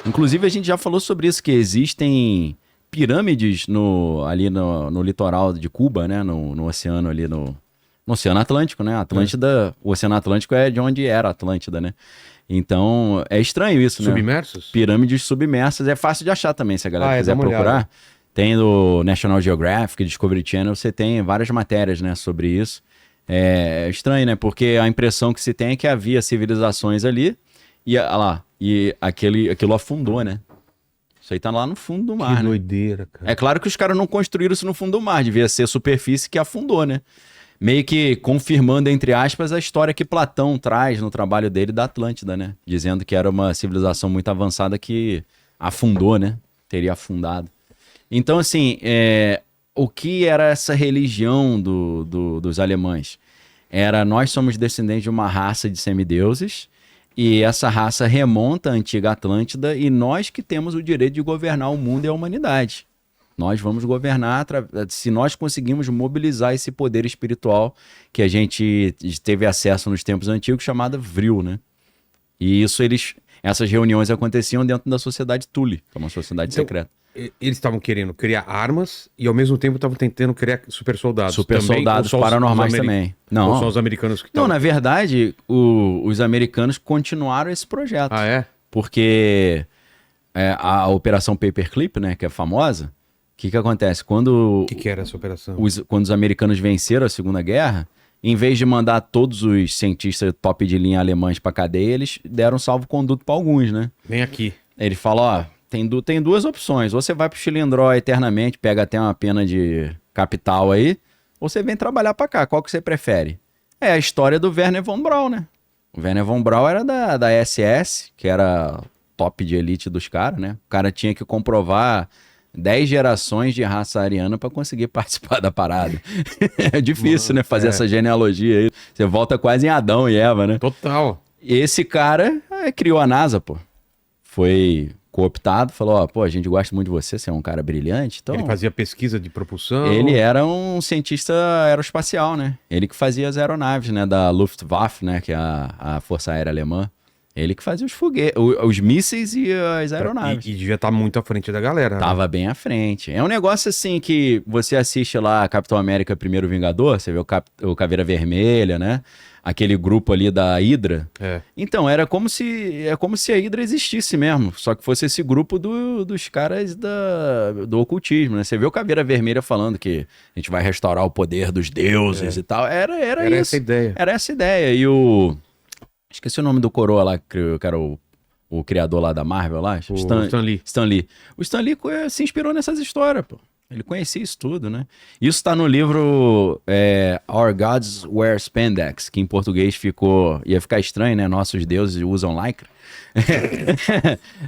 Inclusive, a gente já falou sobre isso, que existem pirâmides ali no litoral de Cuba, né? No oceano ali, no Oceano Atlântico, né? Atlântida, o Oceano Atlântico é de onde era a Atlântida, né? Então, é estranho isso, né? Submersos? Pirâmides submersas. É fácil de achar também, se a galera quiser dá uma procurar. olhada. Tem no National Geographic, Discovery Channel, você tem várias matérias, né, sobre isso. É estranho, né? Porque a impressão que se tem é que havia civilizações ali e aquilo afundou, né? Isso aí tá lá no fundo do mar, Que né? doideira, cara. É claro que os caras não construíram isso no fundo do mar, devia ser superfície que afundou, né? Meio que confirmando, entre aspas, a história que Platão traz no trabalho dele da Atlântida, né? Dizendo que era uma civilização muito avançada que afundou, né? Teria afundado. Então, assim, o que era essa religião dos alemães? Nós somos descendentes de uma raça de semideuses e essa raça remonta à antiga Atlântida e nós que temos o direito de governar o mundo e a humanidade. Nós vamos governar se nós conseguimos mobilizar esse poder espiritual que a gente teve acesso nos tempos antigos, chamada Vril, né? E essas reuniões aconteciam dentro da sociedade Thule, que é uma sociedade secreta. Eles estavam querendo criar armas e ao mesmo tempo estavam tentando criar super soldados. Super soldados paranormais também. Não. Ou só os americanos que Não, estavam... na verdade, os americanos continuaram esse projeto. Ah, é? Porque a Operação Paperclip, né, que é famosa, o que acontece? Quando O que era essa operação? quando os americanos venceram a Segunda Guerra, em vez de mandar todos os cientistas top de linha alemães pra cadeia, eles deram salvo-conduto pra alguns, né? Vem aqui. Ele falou, ó, tem duas opções. Ou você vai pro Chilindró eternamente, pega até uma pena de capital aí, ou você vem trabalhar pra cá. Qual que você prefere? É a história do Werner von Braun, né? O Werner von Braun era da SS, que era top de elite dos caras, né? O cara tinha que comprovar 10 gerações de raça ariana pra conseguir participar da parada. É difícil, né? Fazer essa genealogia aí. Você volta quase em Adão e Eva, né? Total. E esse cara criou a NASA, pô. Foi cooptado, falou, ó, pô, a gente gosta muito de você, você é um cara brilhante, então... Ele fazia pesquisa de propulsão. Ele era um cientista aeroespacial, né? Ele que fazia as aeronaves, né? Da Luftwaffe, né? Que é a Força Aérea Alemã. Ele que fazia os foguetes, os mísseis e as aeronaves. E devia estar muito à frente da galera. Tava bem à frente. É um negócio assim que você assiste lá Capitão América Primeiro Vingador, você vê o Caveira Vermelha, né? Aquele grupo ali da Hydra. É. Então, é como se a Hydra existisse mesmo, só que fosse esse grupo dos caras do ocultismo, né? Você vê o Caveira Vermelha falando que a gente vai restaurar o poder dos deuses e tal. Era isso. Essa ideia. Era essa ideia. E esqueci o nome do coroa lá, que era o criador lá da Marvel lá. Stan Lee. Stan Lee. O Stan Lee se inspirou nessas histórias, pô. Ele conhecia isso tudo, né? Isso tá no livro Our Gods Wear Spandex, que em português ia ficar estranho, né? Nossos deuses usam lycra.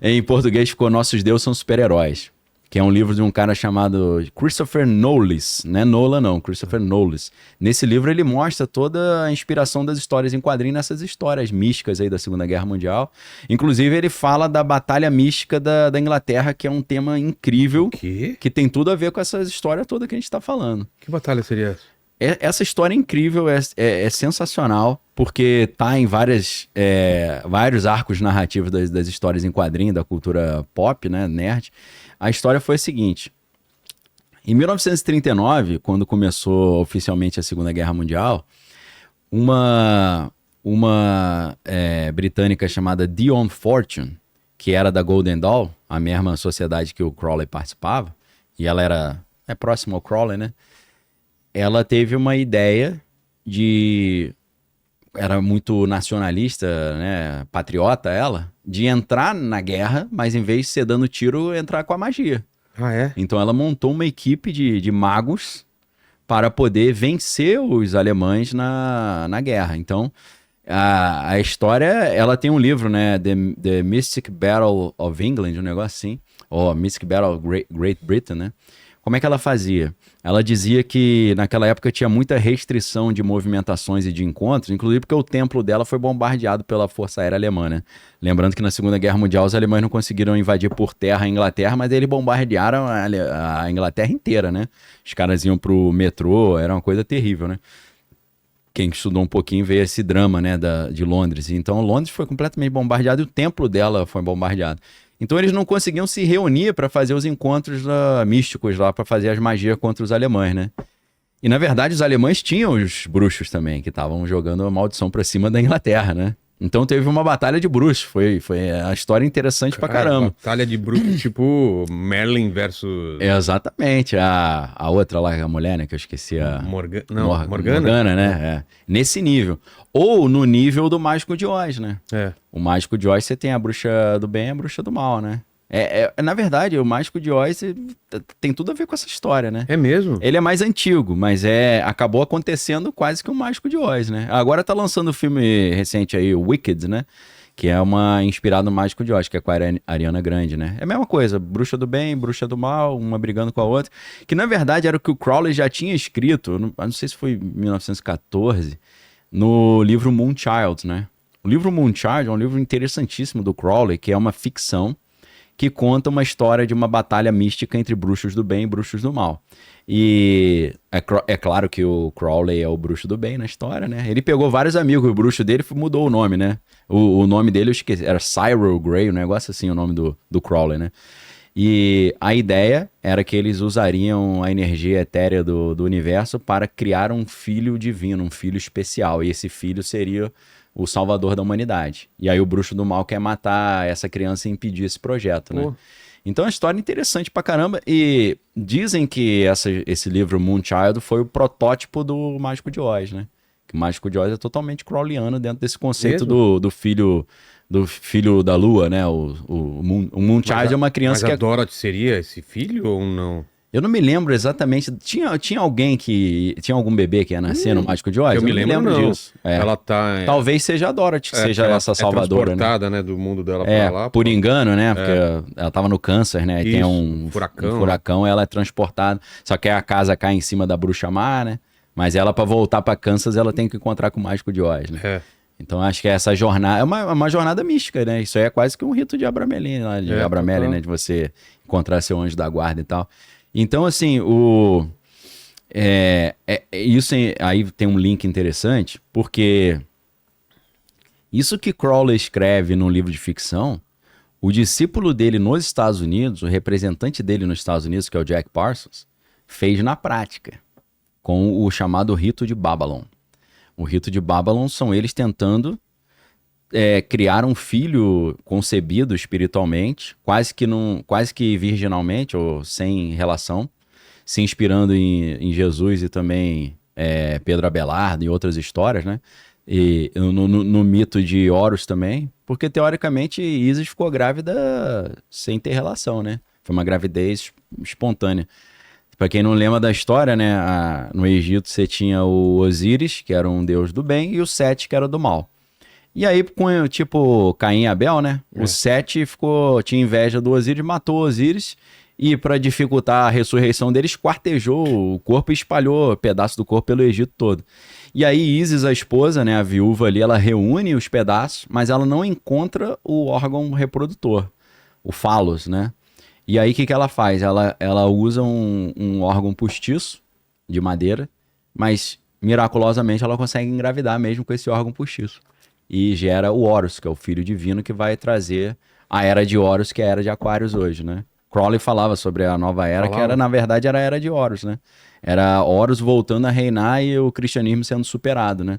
Em português ficou Nossos Deuses São Super-Heróis, que é um livro de um cara chamado Christopher Knowles, não é Nolan não, Christopher Knowles. Nesse livro ele mostra toda a inspiração das histórias em quadrinhos nessas histórias místicas aí da Segunda Guerra Mundial. Inclusive ele fala da Batalha Mística da Inglaterra, que é um tema incrível, que tem tudo a ver com essa história toda que a gente tá falando. Que batalha seria essa? Essa história é incrível, é sensacional, porque tá em vários arcos narrativos das histórias em quadrinho, da cultura pop, né, nerd. A história foi a seguinte: em 1939, quando começou oficialmente a Segunda Guerra Mundial, uma britânica chamada Dion Fortune, que era da Golden Dawn, a mesma sociedade que o Crowley participava, e ela é próxima ao Crowley, né? Ela teve uma ideia era muito nacionalista, né, patriota ela, de entrar na guerra, mas em vez de ser dando tiro, entrar com a magia. Ah, é? Então ela montou uma equipe de magos para poder vencer os alemães na guerra. Então a história, ela tem um livro, né, The Mystic Battle of England, um negócio assim, ou Mystic Battle of Great Britain, né? Como é que ela fazia? Ela dizia que naquela época tinha muita restrição de movimentações e de encontros, inclusive porque o templo dela foi bombardeado pela Força Aérea Alemã, né? Lembrando que na Segunda Guerra Mundial os alemães não conseguiram invadir por terra a Inglaterra, mas eles bombardearam a Inglaterra inteira, né? Os caras iam pro metrô, era uma coisa terrível, né? quem estudou um pouquinho vê esse drama, né, de Londres. Então, Londres foi completamente bombardeado e o templo dela foi bombardeado. Então, eles não conseguiam se reunir para fazer os encontros místicos lá, para fazer as magias contra os alemães, né? E, na verdade, os alemães tinham os bruxos também, que estavam jogando a maldição para cima da Inglaterra, né? Então teve uma batalha de bruxos, foi a história interessante pra caramba. Batalha de bruxos tipo Merlin versus... Exatamente, a outra lá, a mulher, né, que eu esqueci a... Morgana? Morgana, né, nesse nível. Ou no nível do Mágico de Oz, né? O Mágico de Oz você tem a bruxa do bem e a bruxa do mal, né? Na verdade, o Mágico de Oz tem tudo a ver com essa história, né? É mesmo? Ele é mais antigo, mas acabou acontecendo quase que o Mágico de Oz, né? Agora tá lançando o filme recente aí, o Wicked, né? Que é inspirado no Mágico de Oz, que é com a Ariana Grande, né? É a mesma coisa, bruxa do bem, bruxa do mal, uma brigando com a outra. Que na verdade era o que o Crowley já tinha escrito, não sei se foi em 1914, no livro Moonchild, né? O livro Moonchild é um livro interessantíssimo do Crowley, que é uma ficção que conta uma história de uma batalha mística entre bruxos do bem e bruxos do mal. E é claro que o Crowley é o bruxo do bem na história, né? Ele pegou vários amigos, o bruxo dele mudou o nome, né? O nome dele eu esqueci, era Cyril Grey, um negócio assim, o nome do Crowley, né? E a ideia era que eles usariam a energia etérea do universo para criar um filho divino, um filho especial. E esse filho seria o salvador da humanidade. E aí o bruxo do mal quer matar essa criança e impedir esse projeto, né? Então é uma história interessante pra caramba. E dizem que esse livro Moonchild foi o protótipo do Mágico de Oz, né? Que o Mágico de Oz é totalmente crowleyano dentro desse conceito do filho da lua, né? O Moonchild é uma criança mas a Dorothy seria esse filho ou não? Eu não me lembro exatamente. Tinha alguém que... Tinha algum bebê que ia nascer no Mágico de Oz? Eu me lembro disso. Ela tá... Talvez seja a Dorothy, seja essa salvadora, transportada, né? Do mundo dela pra lá. Por engano, né? Porque ela tava no câncer, né? E tem um furacão, ela é transportada. Só que a casa cai em cima da bruxa má, né? Mas ela, pra voltar pra Kansas, ela tem que encontrar com o Mágico de Oz, né? Então acho que essa jornada... É uma jornada mística, né? Isso aí é quase que um rito de Abramelin, né? De você encontrar seu anjo da guarda e tal. Então, assim, isso aí tem um link interessante, porque isso que Crowley escreve num livro de ficção, o discípulo dele nos Estados Unidos, o representante dele nos Estados Unidos, que é o Jack Parsons, fez na prática, com o chamado Rito de Babylon. O Rito de Babylon são eles tentando criar um filho concebido espiritualmente, quase que virginalmente ou sem relação, se inspirando em Jesus e também Pedro Abelardo e outras histórias, né? E no mito de Horus também, porque teoricamente Isis ficou grávida sem ter relação, né? Foi uma gravidez espontânea. Para quem não lembra da história, né? No Egito você tinha o Osíris, que era um deus do bem, e o Sete, que era do mal. E aí, com tipo Caim e Abel, né? O Sete tinha inveja do Osíris, matou o Osíris e, para dificultar a ressurreição dele, esquartejou o corpo e espalhou pedaços do corpo pelo Egito todo. E aí Isis, a esposa, né, a viúva ali, ela reúne os pedaços, mas ela não encontra o órgão reprodutor, o fálus, né? E aí o que ela faz? Ela usa um órgão postiço de madeira, mas miraculosamente ela consegue engravidar mesmo com esse órgão postiço. E gera o Horus, que é o filho divino que vai trazer a era de Horus, que é a era de Aquários hoje, né? Crowley falava sobre a nova era, que na verdade era a era de Horus, né? Era Horus voltando a reinar e o cristianismo sendo superado, né?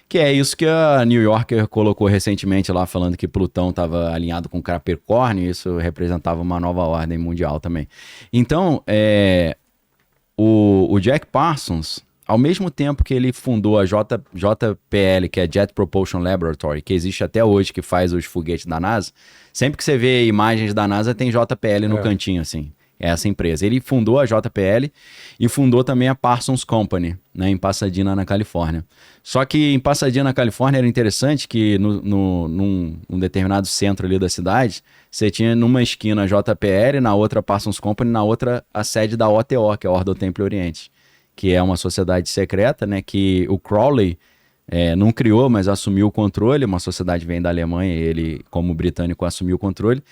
Que é isso que a New Yorker colocou recentemente lá, falando que Plutão estava alinhado com Capricórnio, e isso representava uma nova ordem mundial também. Então, o Jack Parsons, ao mesmo tempo que ele fundou a JPL, que é Jet Propulsion Laboratory, que existe até hoje, que faz os foguetes da NASA, sempre que você vê imagens da NASA, tem JPL no cantinho, assim. É essa empresa. Ele fundou a JPL e fundou também a Parsons Company, né, em Pasadena, na Califórnia. Só que em Pasadena, na Califórnia, era interessante que num determinado centro ali da cidade, você tinha numa esquina a JPL, na outra a Parsons Company, na outra a sede da OTO, que é a Ordem do Templo Oriente, que é uma sociedade secreta, né, que o Crowley não criou, mas assumiu o controle. Uma sociedade vem da Alemanha e ele, como britânico, assumiu o controle.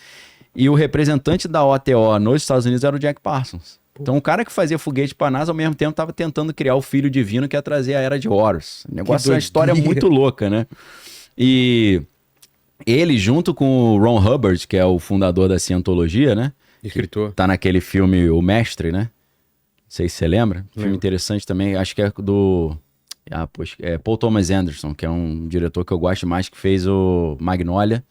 E o representante da OTO nos Estados Unidos era o Jack Parsons. Então o cara que fazia foguete pra NASA, ao mesmo tempo, tava tentando criar o filho divino que ia trazer a Era de Horus. O negócio é uma história muito louca, né? E ele, junto com o Ron Hubbard, que é o fundador da Cientologia, né? Escritor. Tá naquele filme O Mestre, né? Não sei se você lembra. Filme interessante também. Acho que é do... é Paul Thomas Anderson, que é um diretor que eu gosto mais, que fez o Magnolia,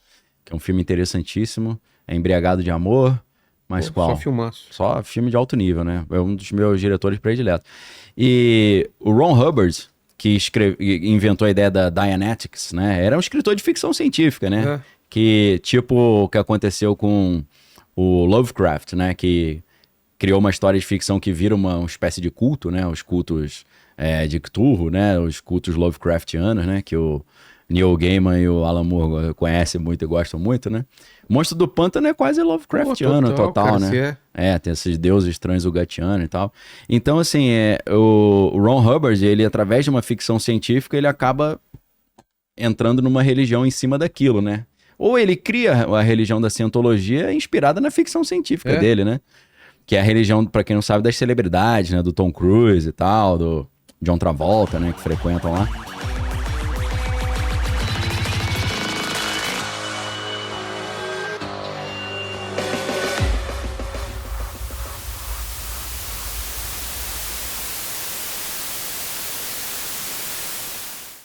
que é um filme interessantíssimo. É Embriagado de Amor, mas qual? Só filmaço. Só filme de alto nível, né? É um dos meus diretores prediletos. E o Ron Hubbard, que inventou a ideia da Dianetics, né? Era um escritor de ficção científica, né? Que, tipo o que aconteceu com o Lovecraft, né? Que criou uma história de ficção que vira uma espécie de culto, né? Os cultos de Cthulhu, né? Os cultos Lovecraftianos, né? Que o Neil Gaiman e o Alan Moore conhecem muito e gostam muito, né? Monstro do Pântano é quase Lovecraftiano total, cara, né? Tem esses deuses estranhos, o Gatiano e tal. Então, assim, o Ron Hubbard, ele, através de uma ficção científica, ele acaba entrando numa religião em cima daquilo, né? Ou ele cria a religião da Cientologia inspirada na ficção científica dele, né? Que é a religião, pra quem não sabe, das celebridades, né? Do Tom Cruise e tal, do John Travolta, né? Que frequentam lá.